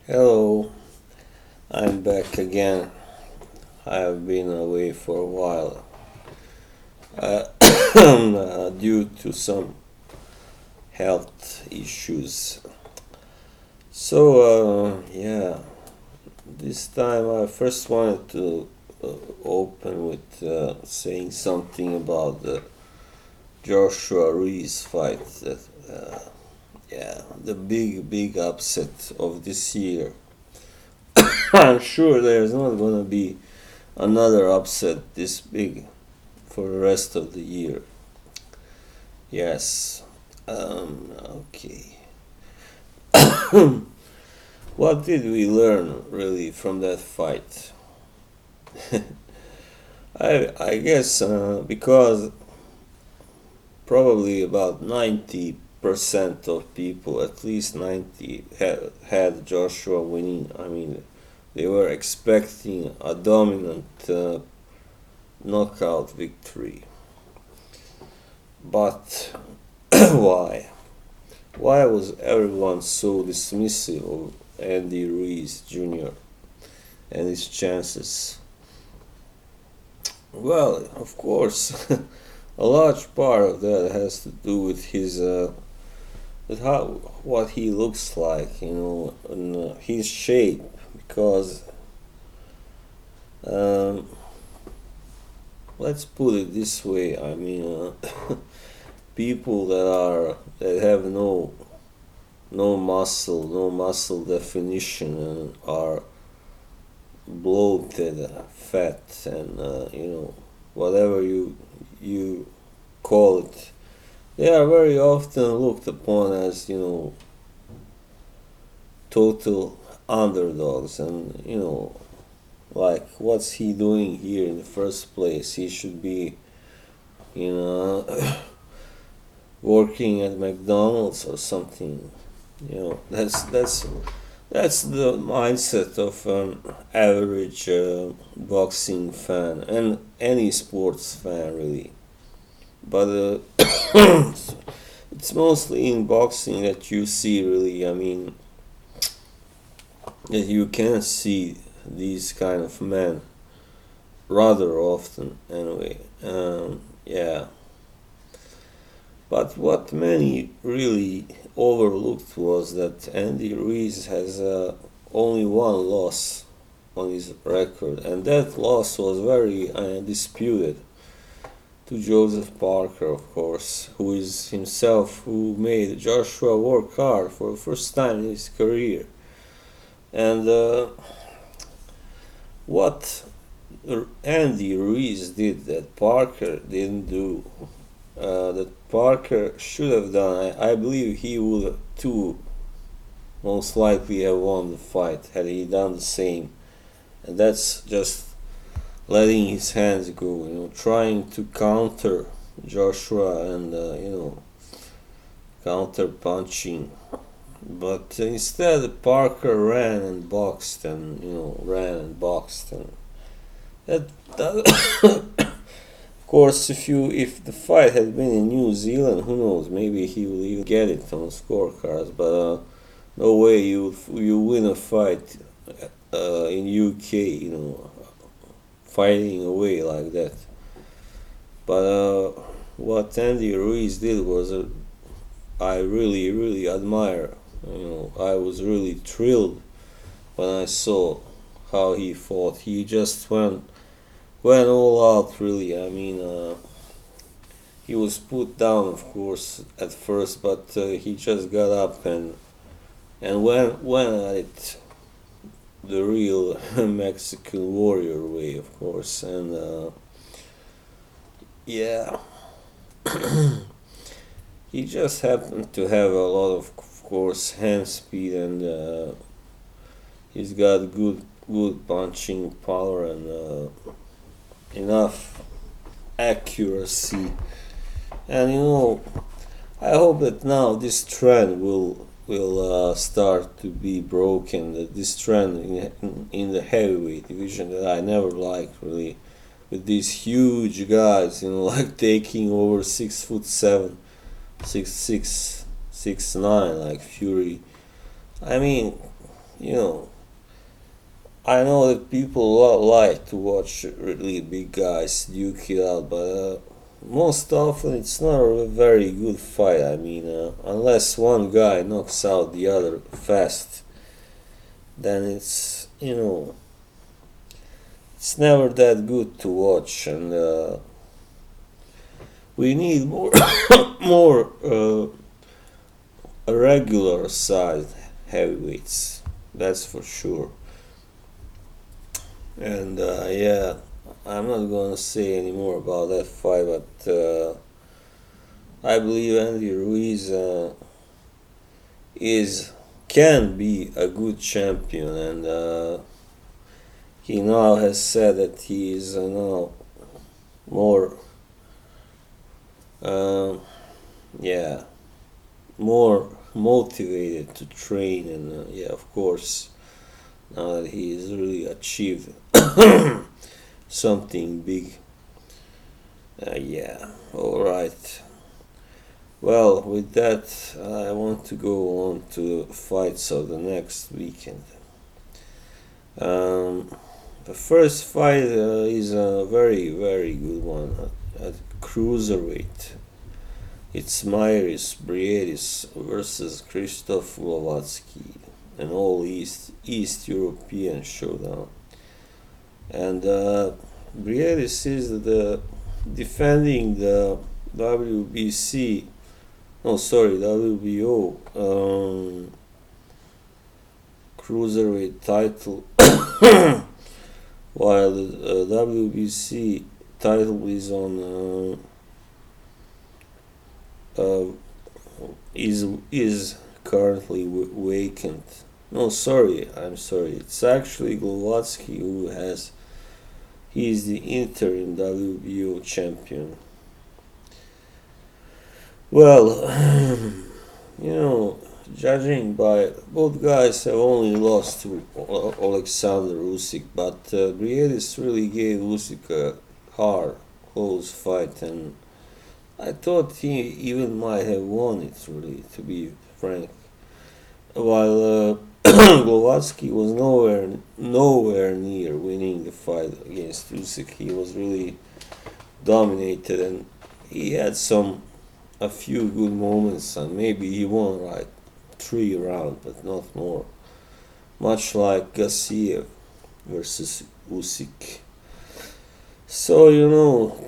Hello, I'm back again. I have been away for a while uh, due to some health issues. So, this time I first wanted to open with saying something about the Joshua-Ruiz fight. The big upset of this year. I'm sure there's not gonna be another upset this big for the rest of the year. Yes. Okay. What did we learn really from that fight? I guess because probably about 90% of people, at least 90, had Joshua winning. I mean, they were expecting a dominant knockout victory. But why? Why was everyone so dismissive of Andy Ruiz Jr. and his chances? Well, of course, a large part of that has to do with with how what he looks like, and his shape. Because um, let's put it this way. I mean, people that have no muscle definition and are bloated, fat, and whatever you call it, they are very often looked upon as total underdogs, and like, what's he doing here in the first place? He should be you know working at McDonald's or something. That's the mindset of an average boxing fan and any sports fan, really. But it's mostly in boxing that you see, really. I mean, that you can see these kind of men rather often, anyway. Yeah. But what many really overlooked was that Andy Ruiz has only one loss on his record, and that loss was very disputed to Joseph Parker, of course, who made Joshua work hard for the first time in his career. And what Andy Ruiz did that Parker didn't do, that Parker should have done, I believe he would too most likely have won the fight had he done the same. And that's just letting his hands go, trying to counter Joshua and, counter punching. But instead, Parker ran and boxed and, ran and boxed. And that of course, if the fight had been in New Zealand, who knows? Maybe he would even get it on scorecards. But no way you win a fight in UK, fighting away like that. But what Andy Ruiz did was, I really admire. I was really thrilled when I saw how he fought. He just went all out, really. I mean, he was put down, of course, at first, but he just got up and went at it the real Mexican warrior way, of course. And yeah, he just happened to have a lot of course, hand speed, and he's got good punching power and enough accuracy. And I hope that now this trend will start to be broken. That this trend in the heavyweight division that I never liked, really, with these huge guys, like taking over 6'7", 6'6", 6'9", like Fury. I mean, you know, I know that people like to watch really big guys duke it out, but most often it's not a very good fight. I mean, unless one guy knocks out the other fast, then it's never that good to watch, and we need more more regular sized heavyweights. That's for sure. And yeah, I'm not gonna say any more about that fight, but I believe Andy Ruiz is can be a good champion, and he now has said that he is now more, uh, yeah, more motivated to train, and yeah, of course, now that he has really achieved something big. Yeah, all right. Well, with that, I want to go on to the fights of the next weekend. Um, the first fight is a very, very good one at cruiserweight. It's Myris Briedis versus Krzysztof Glowacki, an all East European showdown. And Briedis is the defending the WBC, no sorry, WBO cruiserweight title, while the WBC title uh, is currently vacant. No, sorry, I'm sorry. It's actually Glowacki who has. He is the interim WBO champion. Well, judging by both guys have only lost to Alexander Usyk, but Briedis really gave Usyk a hard, close fight, and I thought he even might have won it, really, to be frank. While Glowacki was nowhere near winning the fight against Usyk. He was really dominated, and he had a few good moments, and maybe he won like 3 rounds, but not more. Much like Gassiev versus Usyk. So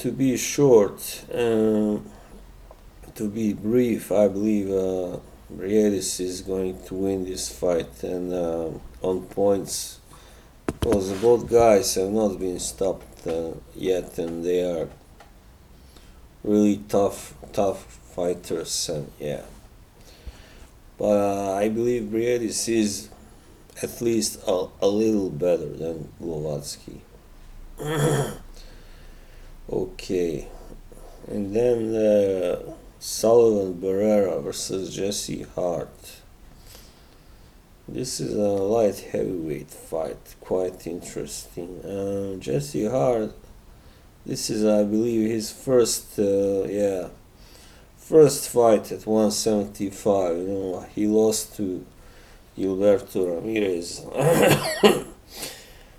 to be short, to be brief, I believe Briedis is going to win this fight, and on points, because both guys have not been stopped yet, and they are really tough fighters, and yeah. But I believe Briedis is at least a little better than Glowacki. Okay, and then Sullivan Barrera versus Jesse Hart. This is a light heavyweight fight, quite interesting. Jesse Hart, this is, I believe, his first fight at 175. He lost to Gilberto Ramirez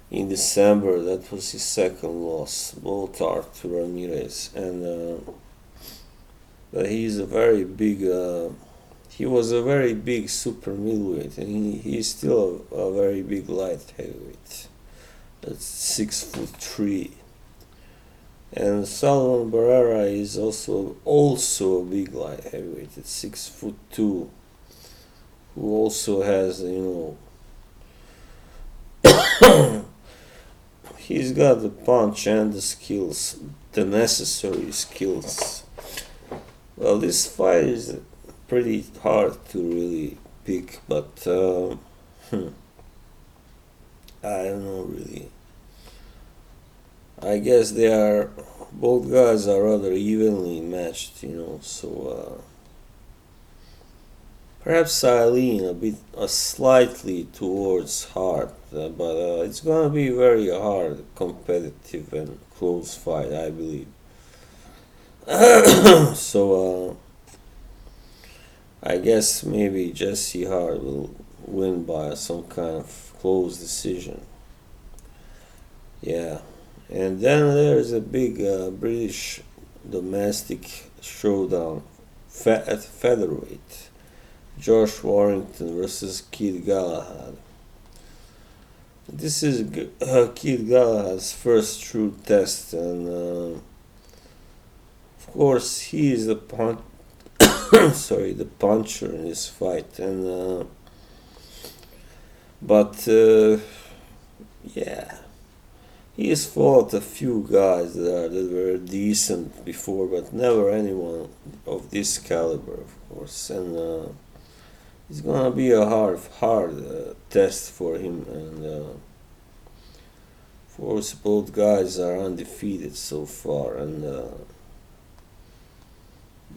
in December. That was his second loss. Both are to Ramirez, and but he's a very big. He was a very big super middleweight, and he's still a very big light heavyweight. That's 6'3". And Sullivan Barrera is also a big light heavyweight at 6'2", who also has he's got the punch and the skills, the necessary skills. Well, this fight is pretty hard to really pick, but I don't know really. I guess both guys are rather evenly matched, so perhaps I lean slightly towards Hart, but it's gonna be very hard, competitive, and close fight, I believe. So I guess maybe Jesse Hart will win by some kind of close decision. Yeah, and then there's a big British domestic showdown at featherweight. Josh Warrington versus Kid Galahad. This is Kid Galahad's first true test, and of course he is the the puncher in this fight, and but yeah, he has fought a few guys that were decent before, but never anyone of this caliber, of course, and it's gonna be a hard test for him, and of course both guys are undefeated so far, and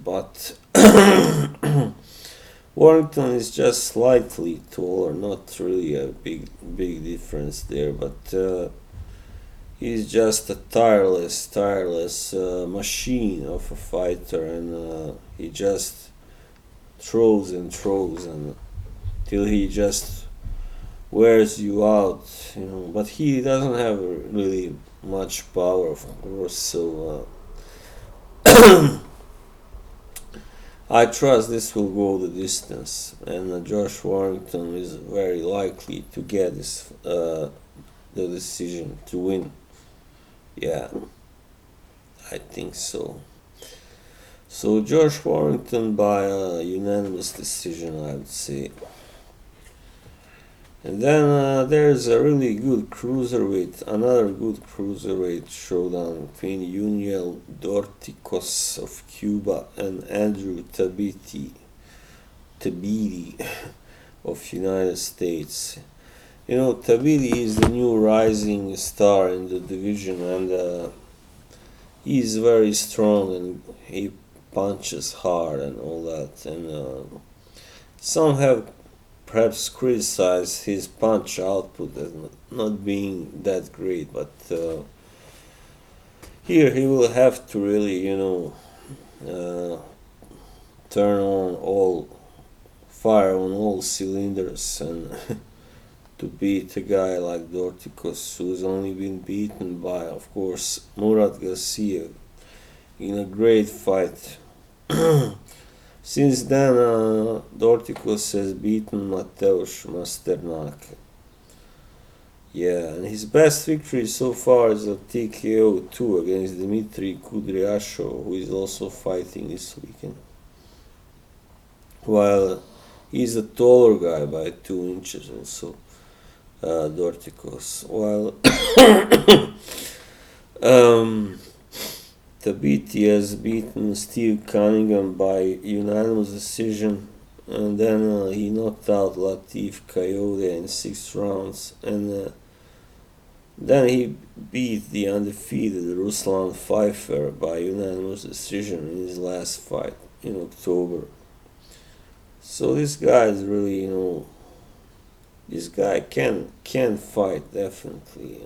but Warrington is just slightly taller, not really a big difference there, but he's just a tireless machine of a fighter, and he just throws and till he just wears you out, But he doesn't have really much power, of course, so I trust this will go the distance, and Josh Warrington is very likely to get the decision to win. Yeah, I think so. So Josh Warrington by a unanimous decision, I would say. And then there's a really good another good cruiserweight showdown between Juniel Dorticos of Cuba and Andrew Tabiti of United States. Tabiti is the new rising star in the division, and he's very strong, and he punches hard and all that. And some have perhaps criticized his punch output as not being that great, but here he will have to really, fire on all cylinders, and to beat a guy like Dorticos, who's only been beaten by, of course, Murat Garcia in a great fight. Since then, Dorticos has beaten Mateusz Masternak. Yeah, and his best victory so far is a TKO 2 against Dmitry Kudryashov, who is also fighting this weekend. While he's a taller guy by 2 inches also, Dorticos. While Tabiti has beaten Steve Cunningham by unanimous decision, and then he knocked out Latif Coyote in 6 rounds, and then he beat the undefeated Ruslan Pfeiffer by unanimous decision in his last fight in October. So this guy is really, this guy can fight definitely.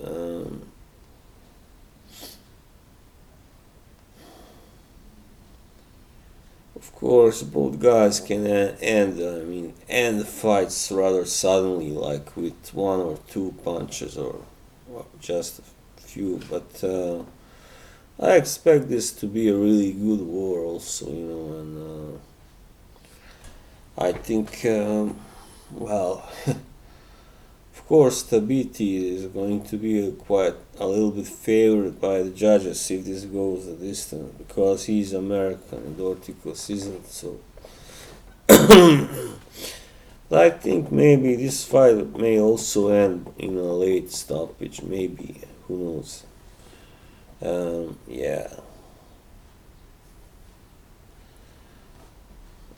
Of course, both guys can end fights rather suddenly, like with 1 or 2 punches, or just a few. But I expect this to be a really good war, also, and I think, well, of course, Tabiti is going to be quite a little bit favored by the judges if this goes the distance, because he's American and Dorticos isn't, so. But I think maybe this fight may also end in a late stoppage, maybe, who knows. Yeah.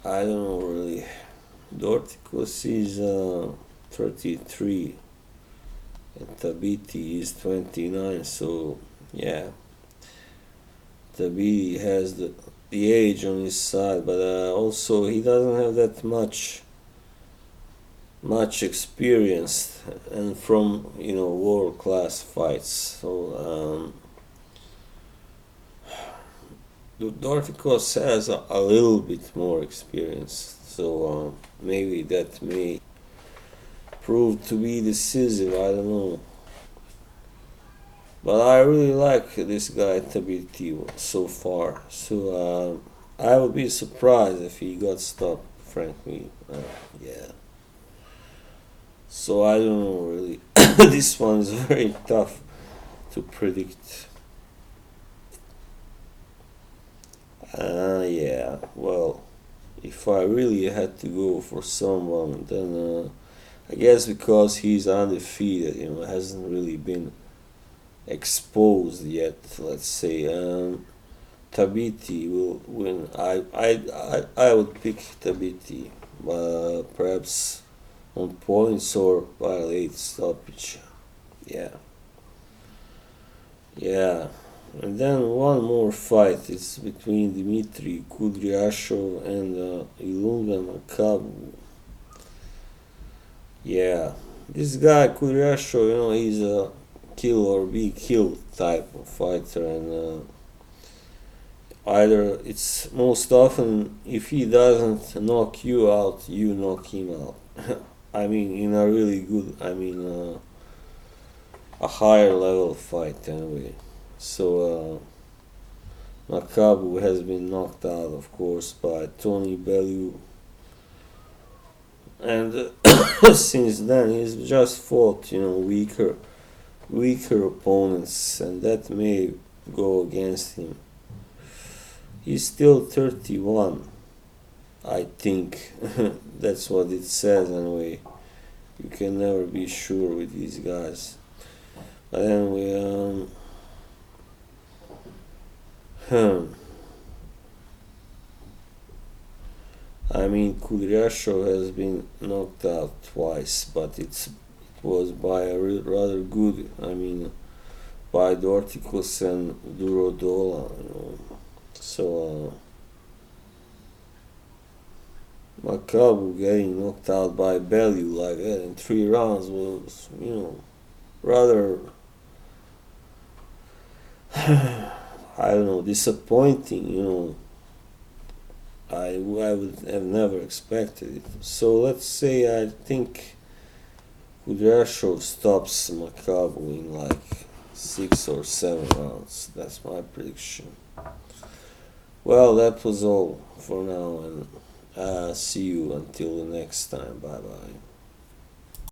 I don't know really. Dorticos is 33 and Tabiti is 29, so yeah. Tabiti has the age on his side, but also he doesn't have that much experience and from world class fights. So Dorticos has a little bit more experience, so maybe that may proved to be decisive. I don't know. But I really like this guy Tabiti so far. So I would be surprised if he got stopped, frankly. Yeah. So I don't know really. This one is very tough to predict. Yeah. Well, if I really had to go for someone, then I guess because he's undefeated, hasn't really been exposed yet. Let's say Tabiti will win. I would pick Tabiti, perhaps on points or by late stoppage. Yeah, yeah. And then one more fight. It's between Dmitry Kudryashov and Ilunga Makabu. Yeah, this guy Kudryashov, he's a kill or be killed type of fighter, and either it's most often if he doesn't knock you out, you knock him out. I mean, in a really good, a higher level fight anyway. So Makabu has been knocked out, of course, by Tony Bellew, and since then he's just fought, weaker opponents, and that may go against him. He's still 31, I think. That's what it says anyway. You can never be sure with these guys. But anyway, I mean, Kudryashov has been knocked out twice, but it was by a rather good, by Dorticus and Durodola. So, Makabu getting knocked out by Bellew like that in 3 rounds was, rather, I don't know, disappointing, I would have never expected it. So let's say I think Kudryashov stops Makabu in like 6 or 7 rounds. That's my prediction. Well, that was all for now, and see you until the next time. Bye bye.